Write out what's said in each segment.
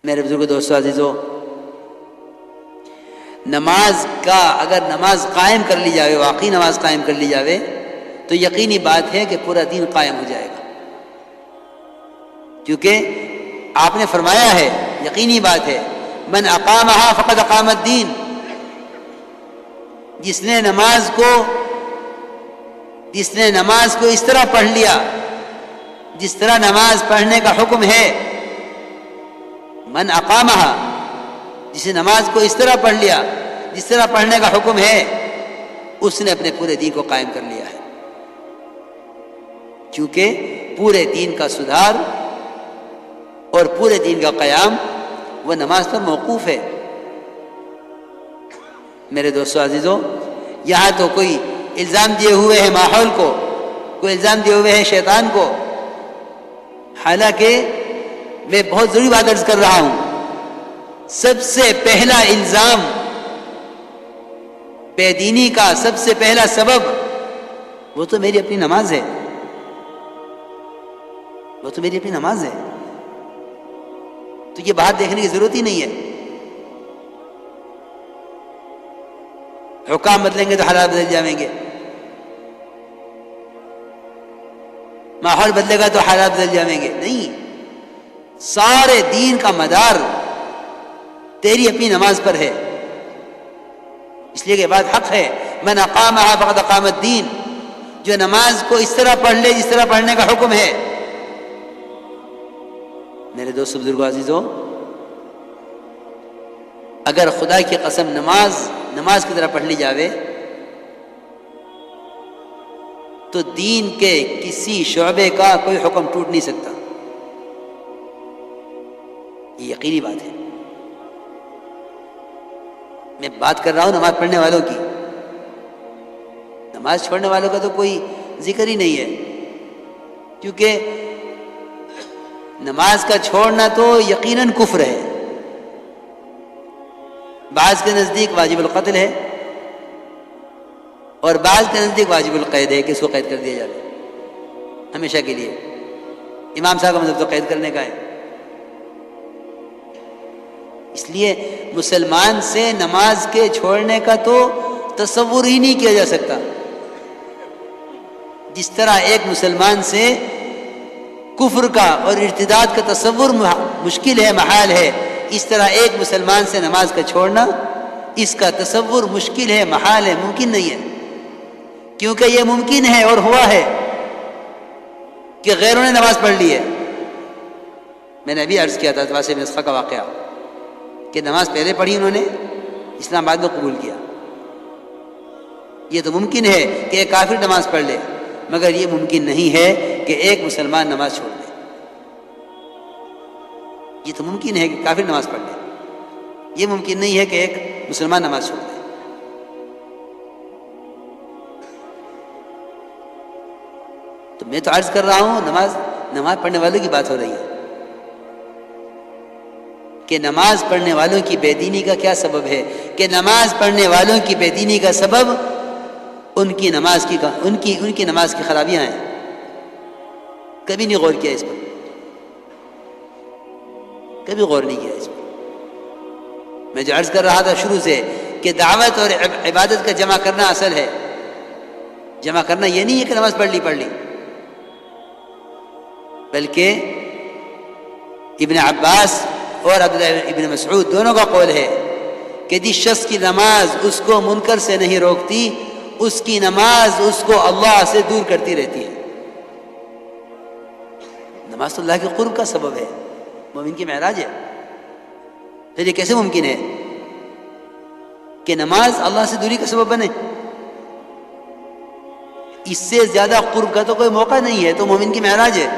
میرے بزرگ دوستو عزیزو، نماز کا اگر نماز قائم کر لی جاوے، واقعی نماز قائم کر لی جاوے، تو یقینی بات ہے کہ پورا دین قائم ہو جائے گا، کیونکہ آپ نے فرمایا ہے، یقینی بات ہے، من اقامہا فقد اقام الدین، جس نے نماز کو اس طرح پڑھ لیا جس طرح نماز پڑھنے کا حکم ہے، من اقامہا، جس نے نماز کو اس طرح پڑھ لیا جس طرح پڑھنے کا حکم ہے، اس نے اپنے پورے دین کو قائم کر لیا ہے، کیونکہ پورے دین کا سدھار اور پورے دین کا قیام وہ نماز پر موقوف ہے۔ میرے دوستو عزیزو، یہاں تو کوئی الزام دیے ہوئے ہے ماحول کو، کوئی الزام دیے ہوئے ہے شیطان کو، حالانکہ میں بہت ضروری بات عرض کر رہا ہوں، سب سے پہلا الزام بے دینی کا، سب سے پہلا سبب وہ تو میری اپنی نماز ہے، وہ تو میری اپنی نماز ہے، تو یہ بات دیکھنے کی ضرورت ہی نہیں ہے۔ حکام بدلیں گے تو حالات بدل جائیں گے، ماحول بدلے گا تو حالات بدل جائیں گے، نہیں، سارے دین کا مدار تیری اپنی نماز پر ہے، اس لیے کہ بات حق ہے، من اقامہا فقد اقام الدین، جو نماز کو اس طرح پڑھ لے جس طرح پڑھنے کا حکم ہے۔ میرے دوستو بزرگو عزیزو، اگر خدا کی قسم نماز کی طرح پڑھ لی جاوے تو دین کے کسی شعبے کا کوئی حکم ٹوٹ نہیں سکتا، یہ یقینی بات ہے۔ میں بات کر رہا ہوں نماز پڑھنے والوں کی، نماز چھوڑنے والوں کا تو کوئی ذکر ہی نہیں ہے، کیونکہ نماز کا چھوڑنا تو یقیناً کفر ہے، بعض کے نزدیک واجب القتل ہے اور بعض کے نزدیک واجب القید ہے کہ اس کو قید کر دیا جائے ہمیشہ کے لیے۔ امام صاحب کا مطلب تو قید کرنے کا ہے، اس لیے مسلمان سے نماز کے چھوڑنے کا تو تصور ہی نہیں کیا جا سکتا، جس طرح ایک مسلمان سے کفر کا اور ارتداد کا تصور مشکل ہے، محال ہے، اس طرح ایک مسلمان سے نماز کا چھوڑنا، اس کا تصور مشکل ہے، محال ہے، ممکن نہیں ہے، کیونکہ یہ ممکن ہے اور ہوا ہے کہ غیروں نے نماز پڑھ لی ہے۔ میں نے ابھی عرض کیا تھا واسع بن اسقا کا واقعہ کہ نماز پہلے پڑھی انہوں نے، اسلام بعد میں قبول کیا۔ یہ تو ممکن ہے کہ ایک کافر نماز پڑھ لے، مگر یہ ممکن نہیں ہے کہ ایک مسلمان نماز چھوڑ دے۔ یہ تو ممکن ہے کہ کافر نماز پڑھ لے، یہ ممکن نہیں ہے کہ ایک مسلمان نماز چھوڑ دے۔ تو میں تو عرض کر رہا ہوں نماز پڑھنے والوں کی بات ہو رہی ہے کہ نماز پڑھنے والوں کی بے دینی کا کیا سبب ہے، کہ نماز پڑھنے والوں کی بے دینی کا سبب ان کی نماز کی خرابیاں ہیں۔ کبھی نہیں غور کیا اس پر، کبھی غور نہیں کیا اس پر۔ میں جو عرض کر رہا تھا شروع سے کہ دعوت اور عبادت کا جمع کرنا اصل ہے، جمع کرنا یہ نہیں ہے کہ نماز پڑھ لی، بلکہ ابن عباس اور عبداللہ ابن مسعود دونوں کا قول ہے کہ جس شخص کی نماز اس کو منکر سے نہیں روکتی، اس کی نماز اس کو اللہ سے دور کرتی رہتی ہے۔ نماز تو اللہ کے قرب کا سبب ہے، مومن کی معراج ہے، پھر یہ کیسے ممکن ہے کہ نماز اللہ سے دوری کا سبب بنے؟ اس سے زیادہ قرب کا تو کوئی موقع نہیں ہے، تو مومن کی معراج ہے۔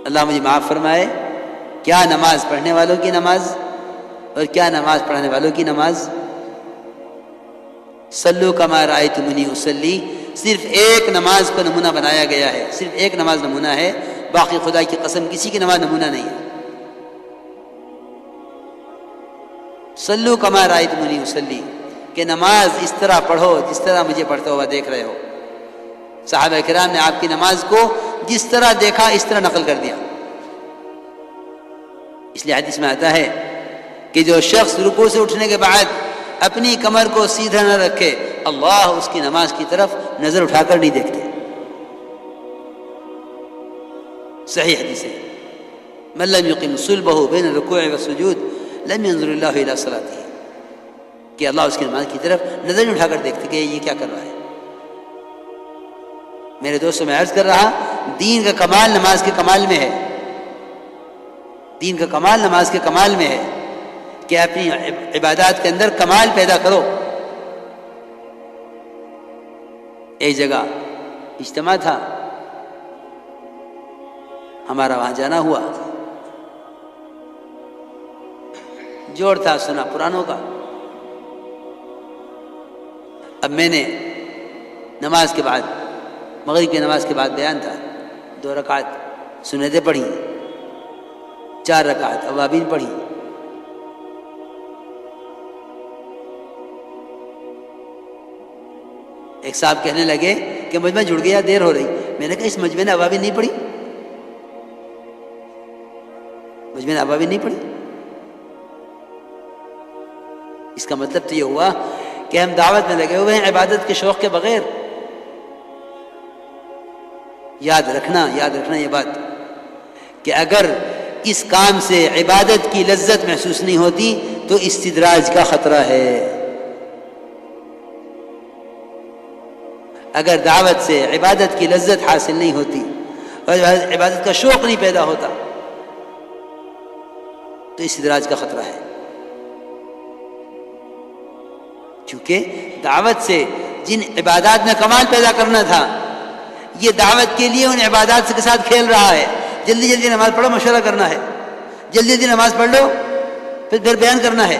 اللہ مجھے معاف فرمائے، کیا نماز پڑھنے والوں کی نماز اور کیا نماز پڑھنے والوں کی نماز۔ صلو کما رأیتمونی اصلی، صرف ایک نماز کو نمونہ بنایا گیا ہے، صرف ایک نماز نمونہ ہے، باقی خدا کی قسم کسی کی نماز نمونہ نہیں ہے۔ صلو کما رأیتمونی اصلی، کہ نماز اس طرح پڑھو جس طرح مجھے پڑھتا ہوا دیکھ رہے ہو۔ صحابہ کرام نے آپ کی نماز کو جس طرح دیکھا اس طرح نقل کر دیا۔ اس لیے حدیث میں آتا ہے کہ جو شخص رکوع سے اٹھنے کے بعد اپنی کمر کو سیدھا نہ رکھے، اللہ اس کی نماز کی طرف نظر اٹھا کر نہیں دیکھتے. صحیح حدیث ہے، من لم يقم صلبه بين الركوع والسجود لم ينظر الله الى صلاته، کہ اللہ اس کی نماز کی طرف نظر نہیں اٹھا کر دیکھتے کہ یہ کیا کر رہا ہے. میرے دوستوں میں عرض کر رہا، دین کا کمال نماز کے کمال میں ہے. دین کا کمال نماز کے کمال میں ہے کہ اپنی عبادات کے اندر کمال پیدا کرو. ایک جگہ اجتماع تھا، ہمارا وہاں جانا ہوا. جوڑ تھا سنا پرانوں کا. اب میں نے نماز کے بعد، مغرب کی نماز کے بعد بیان تھا، 2 رکعت سنتیں پڑھی، 4 رکعت اوابین پڑھی. ایک صاحب کہنے لگے کہ مجمع جڑ گیا، دیر ہو رہی. میں نے کہا اس مجمع نے اوابین نہیں پڑھی، مجمع نے اوابین نہیں پڑھی. اس کا مطلب تو یہ ہوا کہ ہم دعوت میں لگے ہوئے ہیں عبادت کے شوق کے بغیر. یاد رکھنا یہ بات کہ اگر اس کام سے عبادت کی لذت محسوس نہیں ہوتی تو استدراج کا خطرہ ہے. اگر دعوت سے عبادت کی لذت حاصل نہیں ہوتی اور عبادت کا شوق نہیں پیدا ہوتا تو استدراج کا خطرہ ہے. کیونکہ دعوت سے جن عبادات میں کمال پیدا کرنا تھا، یہ دعوت کے لیے ان عبادات کے ساتھ کھیل رہا ہے. جلدی جلدی نماز پڑھو، مشورہ کرنا ہے، جلدی جلدی نماز پڑھ لو، پھر بیان کرنا ہے.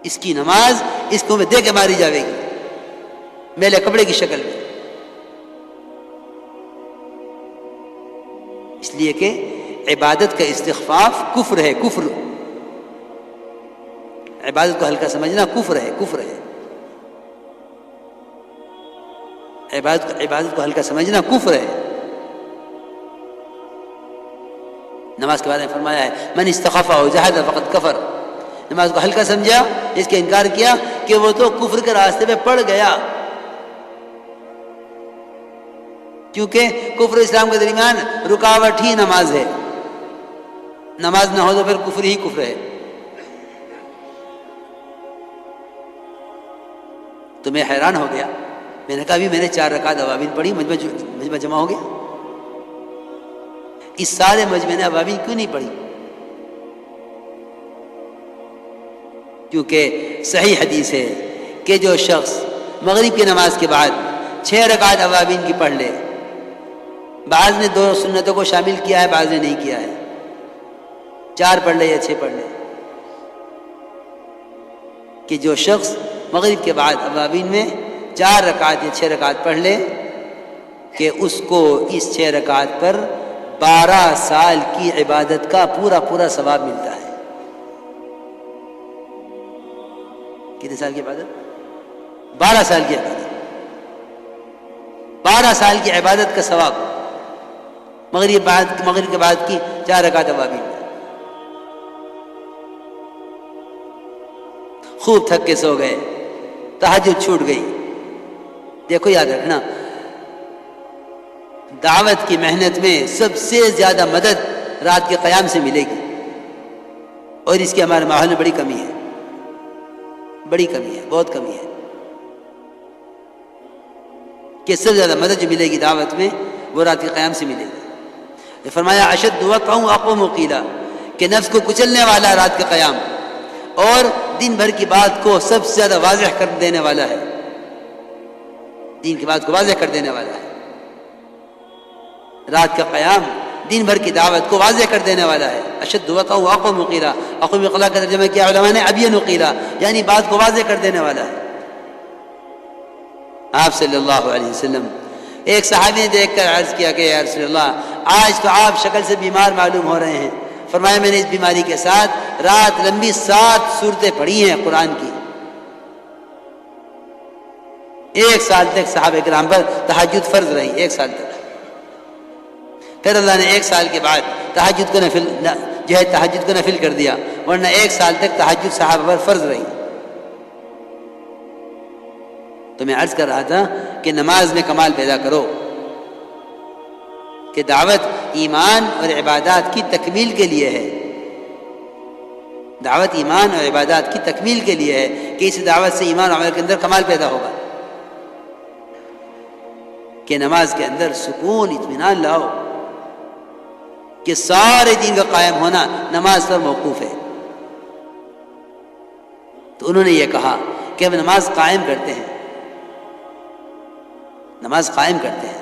اس کی نماز اس کو میں دے کے ماری جاوے گی میلے کپڑے کی شکل میں. اس لیے کہ عبادت کا استخفاف کفر ہے. کفر، عبادت کو ہلکا سمجھنا کفر ہے. کفر ہے عبادت کو ہلکا سمجھنا کفر ہے. نماز کے بارے میں فرمایا ہے من استخف او جحد فقد کفر. نماز کو ہلکا سمجھا، اس کا انکار کیا کہ وہ تو کفر کے راستے پہ پڑ گیا. کیونکہ کفر اسلام کے درمیان رکاوٹ ہی نماز ہے. نماز نہ ہو تو پھر کفر ہی کفر ہے. تو میں حیران ہو گیا. میں نے کہا ابھی میں نے 4 رکعت اوابین پڑھی، مجمع جمع ہو گیا. اس سارے مجمع نے اوابین کیوں نہیں پڑھی؟ کیونکہ صحیح حدیث ہے کہ جو شخص مغرب کی نماز کے بعد 6 رکعت اوابین کی پڑھ لے، بعض نے 2 سنتوں کو شامل کیا ہے، بعض نے نہیں کیا ہے، 4 پڑھ لے یا 6 پڑھ لے، کہ جو شخص مغرب کے بعد اوابین میں 4 رکعت یا 6 رکعت پڑھ لے کہ اس کو اس 6 رکعت پر 12 سال کی عبادت کا پورا ثواب ملتا ہے. کتنے سال کی عبادت؟ 12 سال کی عبادت. 12 سال کی عبادت کا ثواب مغرب کے بعد کی 4 رکعت اوابین. خوب تھک کے سو گئے، تہجد چھوٹ گئی. دیکھو یاد رکھنا، دعوت کی محنت میں سب سے زیادہ مدد رات کے قیام سے ملے گی، اور اس کی ہمارے ماحول میں بڑی کمی ہے، بہت کمی ہے کہ سب سے زیادہ مدد جو ملے گی دعوت میں وہ رات کے قیام سے ملے گی. فرمایا اشد وقع اقوم قیلا، کہ نفس کو کچلنے والا رات کے قیام، اور دن بھر کی بات کو سب سے زیادہ واضح کر دینے والا ہے. دین کی بات کو واضح کر دینے والا ہے. رات کا قیام دن بھر کی دعوت کو واضح کر دینے والا ہے. اشد وقع اقوم قیلا، اقوم قیلا کا ترجمہ کیا علماء نے ابین قیلا، یعنی بات کو واضح کر دینے والا ہے. آپ صلی اللہ علیہ وسلم، ایک صحابی نے دیکھ کر عرض کیا کہ یا رسول اللہ، آج تو آپ شکل سے بیمار معلوم ہو رہے ہیں. فرمایا میں نے اس بیماری کے ساتھ رات لمبی 7 سورتیں پڑھی ہیں قرآن کی. 1 سال تک صحابہ کرام پر تہجد فرض رہی، 1 سال تک. پھر اللہ نے 1 سال کے بعد تہجد کو تہجد کو نفل کر دیا، ورنہ 1 سال تک تہجد صحابہ پر فرض رہی۔ تو میں عرض کر رہا تھا کہ نماز میں کمال پیدا کرو، کہ دعوت ایمان اور عبادات کی تکمیل کے لیے ہے، دعوت ایمان اور عبادات کی تکمیل کے لیے ہے، کہ اس دعوت سے ایمان اور عمل کے اندر کمال پیدا ہوگا، کہ نماز کے اندر سکون اطمینان لاؤ، کہ سارے دین کا قائم ہونا نماز پر موقوف ہے۔ تو انہوں نے یہ کہا کہ ہم نماز قائم کرتے ہیں، نماز قائم کرتے ہیں،